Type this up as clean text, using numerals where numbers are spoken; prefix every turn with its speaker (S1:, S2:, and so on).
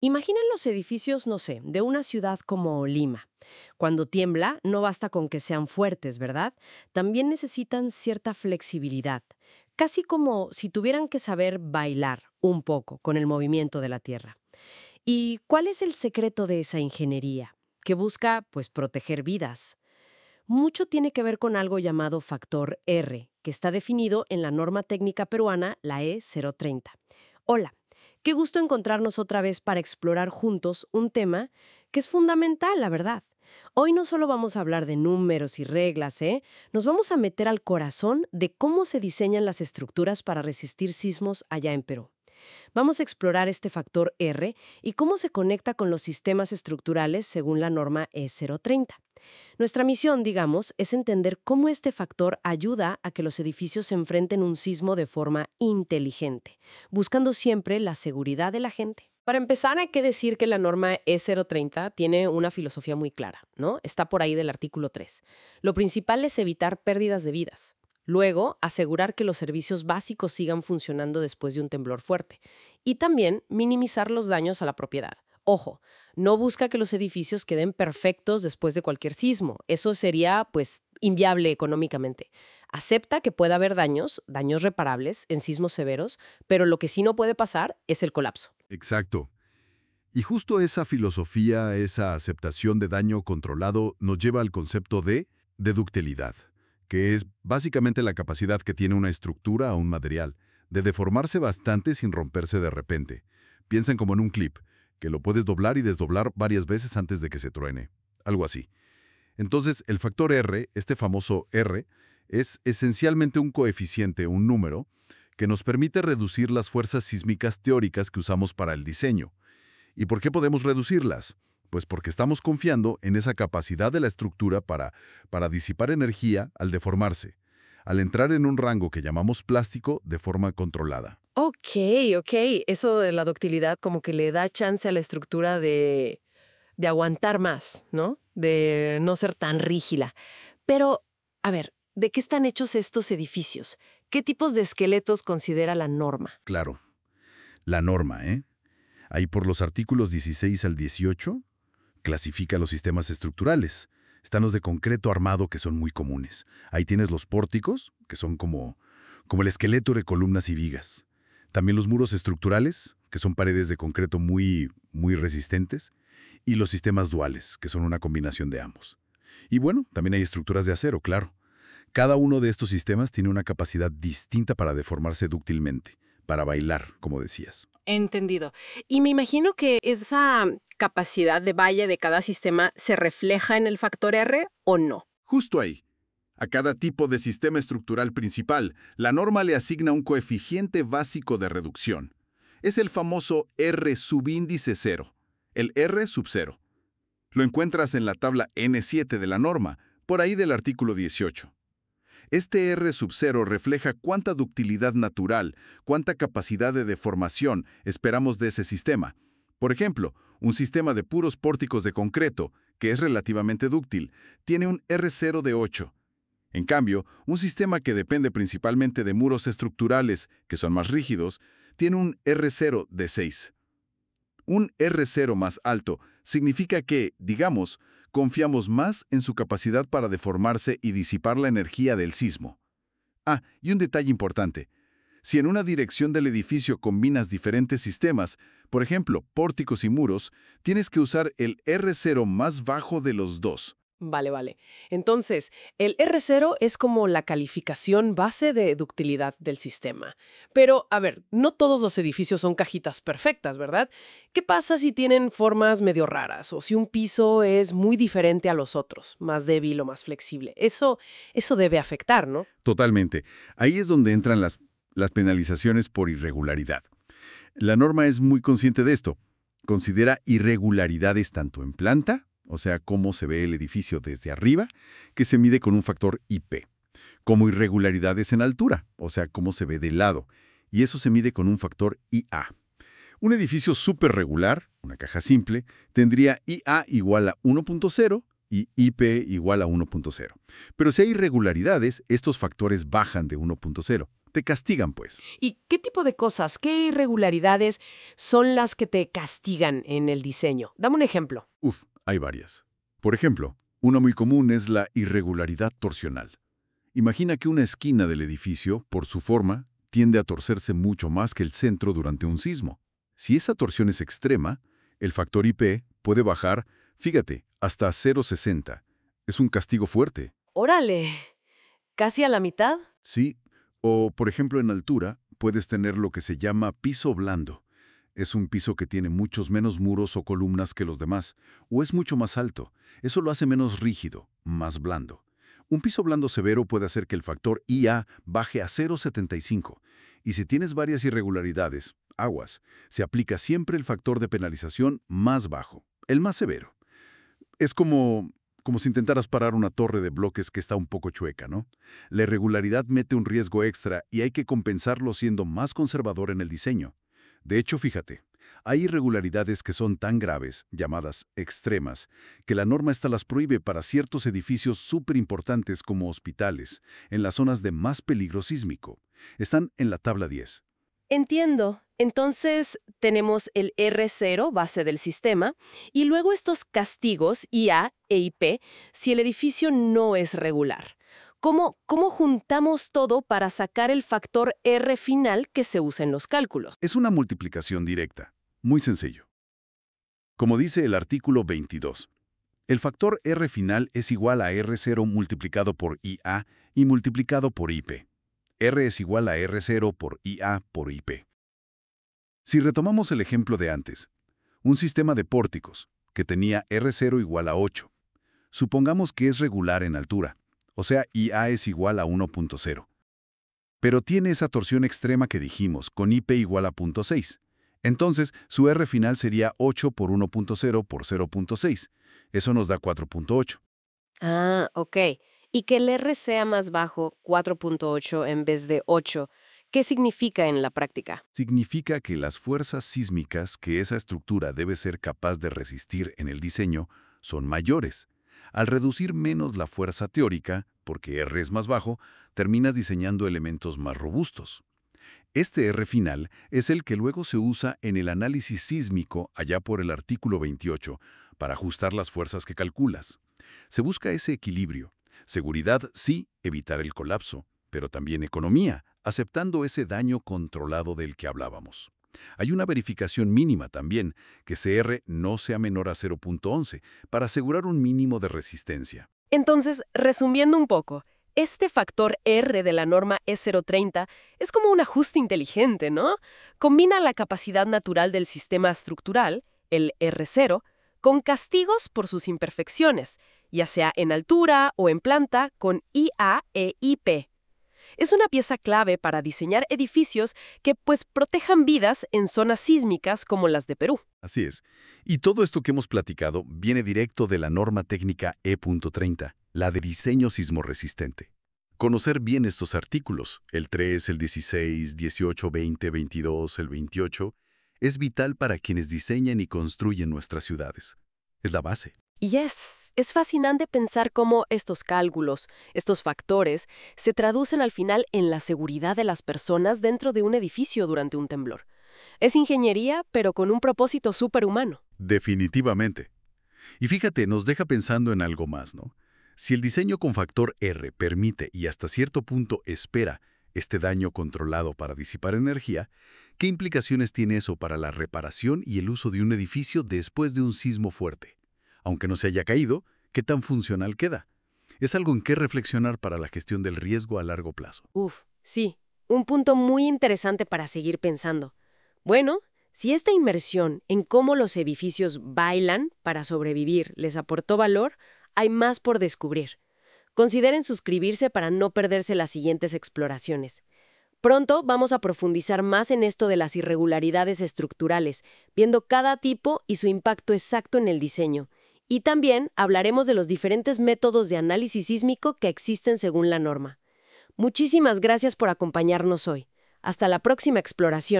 S1: Imaginen los edificios, no sé, de una ciudad como Lima. Cuando tiembla, no basta con que sean fuertes, ¿verdad? También necesitan cierta flexibilidad, casi como si tuvieran que saber bailar un poco con el movimiento de la tierra. ¿Y cuál es el secreto de esa ingeniería? Que busca, pues, proteger vidas. Mucho tiene que ver con algo llamado factor R, que está definido en la norma técnica peruana, la E030. Hola, qué gusto encontrarnos otra vez para explorar juntos un tema que es fundamental, la verdad. Hoy no solo vamos a hablar de números y reglas, ¿eh? Nos vamos a meter al corazón de cómo se diseñan las estructuras para resistir sismos allá en Perú. Vamos a explorar este factor R y cómo se conecta con los sistemas estructurales según la norma E030. Nuestra misión, digamos, es entender cómo este factor ayuda a que los edificios se enfrenten un sismo de forma inteligente, buscando siempre la seguridad de la gente. Para empezar, hay que decir que la norma E030 tiene una filosofía muy clara, ¿no? Está por ahí del artículo 3. Lo principal es evitar pérdidas de vidas. Luego, asegurar que los servicios básicos sigan funcionando después de un temblor fuerte. Y también minimizar los daños a la propiedad. Ojo, no busca que los edificios queden perfectos después de cualquier sismo. Eso sería, pues, inviable económicamente. Acepta que pueda haber daños reparables en sismos severos, pero lo que sí no puede pasar es el colapso.
S2: Exacto. Y justo esa filosofía, esa aceptación de daño controlado, nos lleva al concepto de deductibilidad, que es básicamente la capacidad que tiene una estructura o un material de deformarse bastante sin romperse de repente. Piensen como en un clip, que lo puedes doblar y desdoblar varias veces antes de que se truene. Algo así. Entonces, el factor R, este famoso R, es esencialmente un coeficiente, un número, que nos permite reducir las fuerzas sísmicas teóricas que usamos para el diseño. ¿Y por qué podemos reducirlas? Pues porque estamos confiando en esa capacidad de la estructura para disipar energía al deformarse, al entrar en un rango que llamamos plástico de forma controlada.
S1: Ok, ok. Eso de la ductilidad como que le da chance a la estructura de aguantar más, ¿no? De no ser tan rígida. Pero, a ver, ¿de qué están hechos estos edificios? ¿Qué tipos de esqueletos considera la norma?
S2: Claro, la norma, ¿eh? Ahí por los artículos 16 al 18, clasifica los sistemas estructurales. Están los de concreto armado, que son muy comunes. Ahí tienes los pórticos, que son como el esqueleto de columnas y vigas. También los muros estructurales, que son paredes de concreto muy resistentes. Y los sistemas duales, que son una combinación de ambos. Y bueno, también hay estructuras de acero, claro. Cada uno de estos sistemas tiene una capacidad distinta para deformarse dúctilmente, para bailar, como decías.
S1: Entendido. Y me imagino que esa capacidad de valle de cada sistema se refleja en el factor R o no.
S2: Justo ahí. A cada tipo de sistema estructural principal, la norma le asigna un coeficiente básico de reducción. Es el famoso R subíndice cero, el R sub cero. Lo encuentras en la tabla N7 de la norma, por ahí del artículo 18. Este R sub cero refleja cuánta ductilidad natural, cuánta capacidad de deformación esperamos de ese sistema. Por ejemplo, un sistema de puros pórticos de concreto, que es relativamente dúctil, tiene un R0 de 8. En cambio, un sistema que depende principalmente de muros estructurales, que son más rígidos, tiene un R0 de 6. Un R0 más alto significa que, digamos, confiamos más en su capacidad para deformarse y disipar la energía del sismo. Ah, y un detalle importante. Si en una dirección del edificio combinas diferentes sistemas, por ejemplo, pórticos y muros, tienes que usar el R0 más bajo de los dos.
S1: Vale, vale. Entonces, el R0 es como la calificación base de ductilidad del sistema. Pero, a ver, no todos los edificios son cajitas perfectas, ¿verdad? ¿Qué pasa si tienen formas medio raras o si un piso es muy diferente a los otros, más débil o más flexible? Eso debe afectar, ¿no?
S2: Totalmente. Ahí es donde entran las penalizaciones por irregularidad. La norma es muy consciente de esto. Considera irregularidades tanto en planta, o sea, cómo se ve el edificio desde arriba, que se mide con un factor IP, como irregularidades en altura, o sea, cómo se ve de lado, y eso se mide con un factor IA. Un edificio súper regular, una caja simple, tendría IA igual a 1.0 y IP igual a 1.0. Pero si hay irregularidades, estos factores bajan de 1.0. Te castigan, pues.
S1: ¿Y qué tipo de cosas, qué irregularidades son las que te castigan en el diseño? Dame un ejemplo.
S2: Hay varias. Por ejemplo, una muy común es la irregularidad torsional. Imagina que una esquina del edificio, por su forma, tiende a torcerse mucho más que el centro durante un sismo. Si esa torsión es extrema, el factor IP puede bajar, fíjate, hasta 0,60. Es un castigo fuerte.
S1: Órale, ¿casi a la mitad?
S2: Sí, o por ejemplo en altura, puedes tener lo que se llama piso blando. Es un piso que tiene muchos menos muros o columnas que los demás, o es mucho más alto. Eso lo hace menos rígido, más blando. Un piso blando severo puede hacer que el factor IA baje a 0,75. Y si tienes varias irregularidades, aguas, se aplica siempre el factor de penalización más bajo, el más severo. Es como si intentaras parar una torre de bloques que está un poco chueca, ¿no? La irregularidad mete un riesgo extra y hay que compensarlo siendo más conservador en el diseño. De hecho, fíjate, hay irregularidades que son tan graves, llamadas extremas, que la norma esta las prohíbe para ciertos edificios súper importantes como hospitales, en las zonas de más peligro sísmico. Están en la tabla 10.
S1: Entiendo. Entonces tenemos el R0, base del sistema, y luego estos castigos IA e IP si el edificio no es regular. ¿Cómo juntamos todo para sacar el factor R final que se usa en los cálculos?
S2: Es una multiplicación directa. Muy sencillo. Como dice el artículo 22, el factor R final es igual a R0 multiplicado por IA y multiplicado por IP. R es igual a R0 por IA por IP. Si retomamos el ejemplo de antes, un sistema de pórticos que tenía R0 igual a 8, supongamos que es regular en altura, o sea, IA es igual a 1.0. Pero tiene esa torsión extrema que dijimos, con IP igual a 0.6. Entonces, su R final sería 8 por 1.0 por 0.6. Eso nos da 4.8.
S1: Ah, ok. Y que el R sea más bajo, 4.8 en vez de 8, ¿qué significa en la práctica?
S2: Significa que las fuerzas sísmicas que esa estructura debe ser capaz de resistir en el diseño son mayores. Al reducir menos la fuerza teórica, porque R es más bajo, terminas diseñando elementos más robustos. Este R final es el que luego se usa en el análisis sísmico allá por el artículo 28 para ajustar las fuerzas que calculas. Se busca ese equilibrio. Seguridad, sí, evitar el colapso, pero también economía, aceptando ese daño controlado del que hablábamos. Hay una verificación mínima también, que ese R no sea menor a 0.11, para asegurar un mínimo de resistencia.
S1: Entonces, resumiendo un poco, este factor R de la norma E030 es como un ajuste inteligente, ¿no? Combina la capacidad natural del sistema estructural, el R0, con castigos por sus imperfecciones, ya sea en altura o en planta, con IA e IP. Es una pieza clave para diseñar edificios que protejan vidas en zonas sísmicas como las de Perú.
S2: Así es. Y todo esto que hemos platicado viene directo de la norma técnica E.30, la de diseño sismorresistente. Conocer bien estos artículos, el 3, el 16, 18, 20, 22, el 28, es vital para quienes diseñan y construyen nuestras ciudades. Es la base.
S1: Es fascinante pensar cómo estos cálculos, estos factores, se traducen al final en la seguridad de las personas dentro de un edificio durante un temblor. Es ingeniería, pero con un propósito superhumano.
S2: Definitivamente. Y fíjate, nos deja pensando en algo más, ¿no? Si el diseño con factor R permite y hasta cierto punto espera este daño controlado para disipar energía, ¿qué implicaciones tiene eso para la reparación y el uso de un edificio después de un sismo fuerte? Aunque no se haya caído, ¿qué tan funcional queda? Es algo en qué reflexionar para la gestión del riesgo a largo plazo.
S1: Sí, un punto muy interesante para seguir pensando. Bueno, si esta inmersión en cómo los edificios bailan para sobrevivir les aportó valor, hay más por descubrir. Consideren suscribirse para no perderse las siguientes exploraciones. Pronto vamos a profundizar más en esto de las irregularidades estructurales, viendo cada tipo y su impacto exacto en el diseño. Y también hablaremos de los diferentes métodos de análisis sísmico que existen según la norma. Muchísimas gracias por acompañarnos hoy. Hasta la próxima exploración.